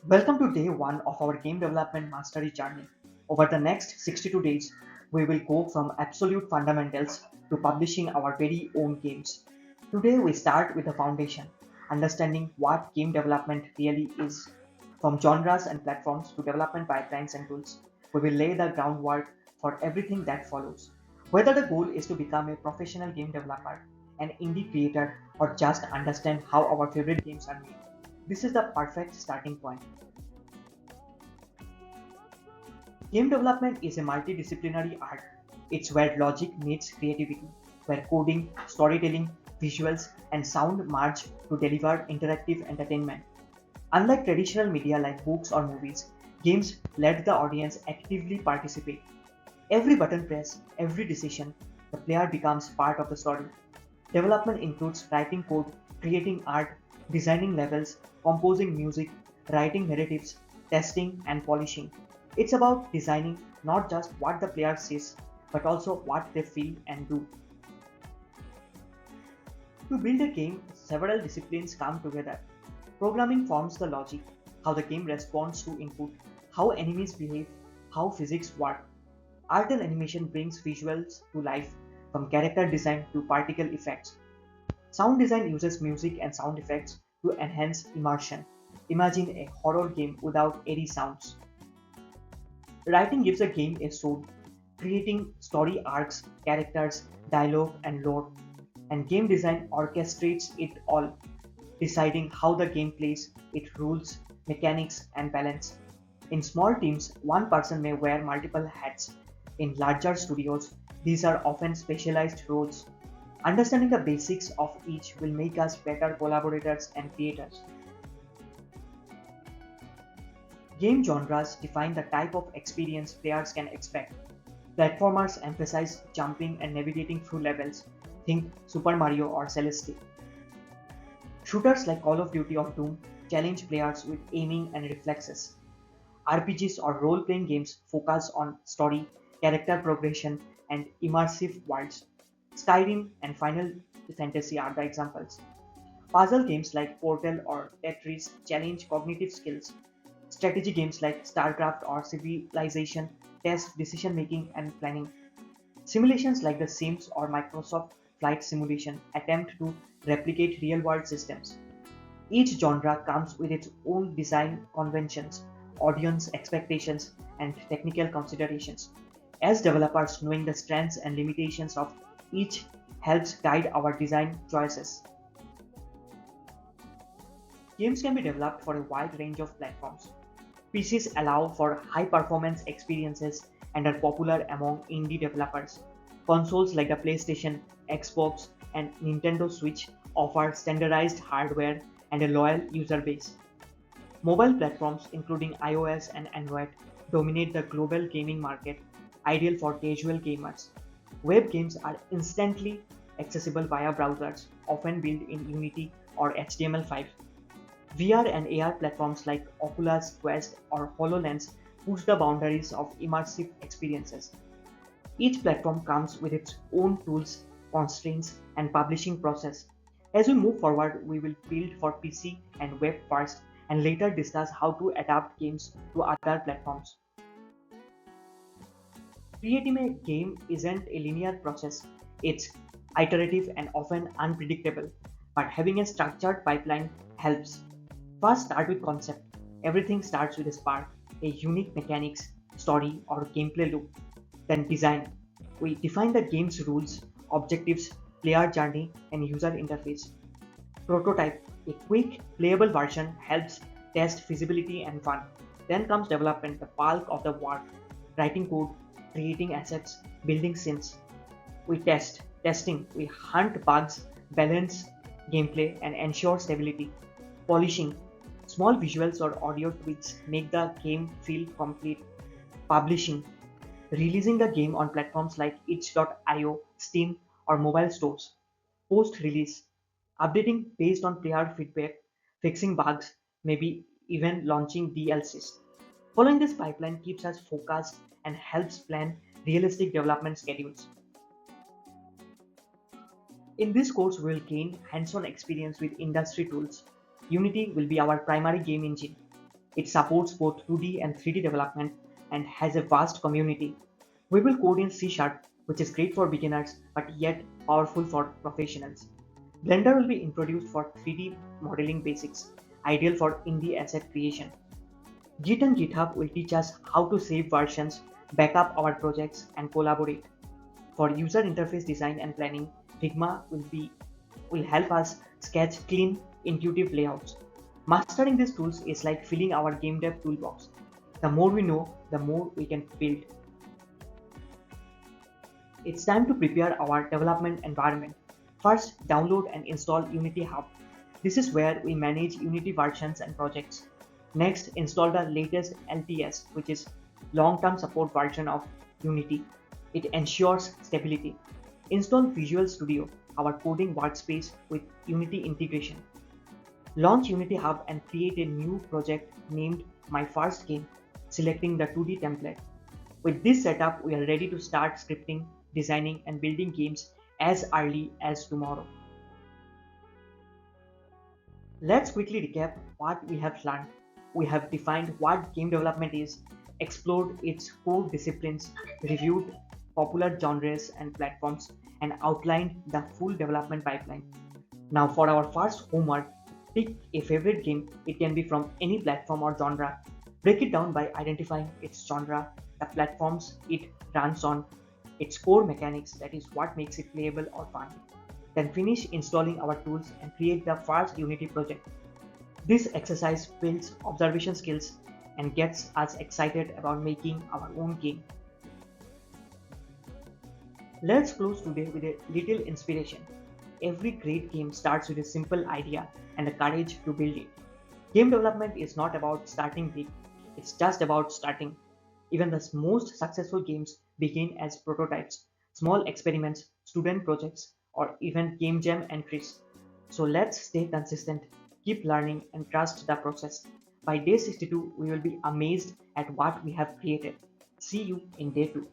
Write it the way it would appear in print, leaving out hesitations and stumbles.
Welcome to day one of our game development mastery journey. Over the next 62 days, we will go from absolute fundamentals to publishing our very own games. Today, we start with the foundation, understanding what game development really is. From genres and platforms to development pipelines and tools, we will lay the groundwork for everything that follows. Whether the goal is to become a professional game developer, an indie creator, or just understand how our favorite games are made, this is the perfect starting point. Game development is a multidisciplinary art. It's where logic meets creativity, where coding, storytelling, visuals, and sound merge to deliver interactive entertainment. Unlike traditional media like books or movies, games let the audience actively participate. Every button press, every decision, the player becomes part of the story. Development includes writing code, creating art, designing levels, composing music, writing narratives, testing, and polishing. It's about designing not just what the player sees, but also what they feel and do. To build a game, several disciplines come together. Programming forms the logic, how the game responds to input, how enemies behave, how physics work. Art and animation brings visuals to life, from character design to particle effects. Sound design uses music and sound effects to enhance immersion. Imagine a horror game without airy sounds. Writing gives a game a soul, creating story arcs, characters, dialogue, and lore. And game design orchestrates it all, deciding how the game plays, its rules, mechanics, and balance. In small teams, one person may wear multiple hats. In larger studios, these are often specialized roles. Understanding the basics of each will make us better collaborators and creators. Game genres define the type of experience players can expect. Platformers emphasize jumping and navigating through levels. Think Super Mario or Celeste. Shooters like Call of Duty or Doom challenge players with aiming and reflexes. RPGs or role playing games focus on story, character progression, and immersive worlds. Skyrim and Final Fantasy are the examples. Puzzle games like Portal or Tetris challenge cognitive skills. Strategy games like StarCraft or Civilization test decision making and planning. Simulations like The Sims or Microsoft Flight Simulation attempt to replicate real world systems. Each genre comes with its own design conventions, audience expectations, and technical considerations. As developers, knowing the strengths and limitations of each helps guide our design choices. Games can be developed for a wide range of platforms. PCs allow for high performance experiences and are popular among indie developers. Consoles like the PlayStation, Xbox, and Nintendo Switch offer standardized hardware and a loyal user base. Mobile platforms, including iOS and Android, dominate the global gaming market, ideal for casual gamers. Web games are instantly accessible via browsers, often built in Unity or HTML5. VR and AR platforms like Oculus Quest or HoloLens push the boundaries of immersive experiences. Each platform comes with its own tools, constraints, and publishing process. As we move forward, we will build for PC and web first and later discuss how to adapt games to other platforms. Creating a game isn't a linear process, it's iterative and often unpredictable, but having a structured pipeline helps. First, start with concept. Everything starts with a spark, a unique mechanics, story, or gameplay loop. Then design. We define the game's rules, objectives, player journey, and user interface. Prototype. A quick, playable version helps test feasibility and fun. Then comes development, the bulk of the work. Writing code, creating assets, building scenes. We test. Testing. We hunt bugs, balance gameplay, and ensure stability. Polishing. Small visuals or audio tweaks make the game feel complete. Publishing. Releasing the game on platforms like itch.io, Steam, or mobile stores. Post release. Updating based on player feedback, fixing bugs, maybe even launching DLCs. Following this pipeline keeps us focused and helps plan realistic development schedules. In this course, we will gain hands on experience with industry tools. Unity will be our primary game engine. It supports both 2D and 3D development and has a vast community. We will code in C Sharp, which is great for beginners but yet powerful for professionals. Blender will be introduced for 3D modeling basics, ideal for indie asset creation. Git and GitHub will teach us how to save versions, back up our projects, and collaborate. For user interface design and planning, Figma will help us sketch clean, intuitive layouts. Mastering these tools is like filling our game dev toolbox. The more we know, the more we can build. It's time to prepare our development environment. First, download and install Unity Hub. This is where we manage Unity versions and projects. Next, install the latest LTS, which is long-term support version of Unity. It ensures stability. Install Visual Studio, our coding workspace with Unity integration. Launch Unity Hub and create a new project named My First Game, selecting the 2D template. With this setup, we are ready to start scripting, designing, and building games as early as tomorrow. Let's quickly recap what we have learned. We have defined what game development is, explored its core disciplines, reviewed popular genres and platforms, and outlined the full development pipeline. Now, for our first homework, pick a favorite game. It can be from any platform or genre. Break it down by identifying its genre, the platforms it runs on, its core mechanics, that is, what makes it playable or fun. Then finish installing our tools and create the first Unity project. This exercise builds observation skills and gets us excited about making our own game. Let's close today with a little inspiration. Every great game starts with a simple idea and the courage to build it. Game development is not about starting big, it's just about starting. Even the most successful games begin as prototypes, small experiments, student projects, or even game jam entries. So let's stay consistent, keep learning, and trust the process. By day 62, we will be amazed at what we have created. See you in day 2.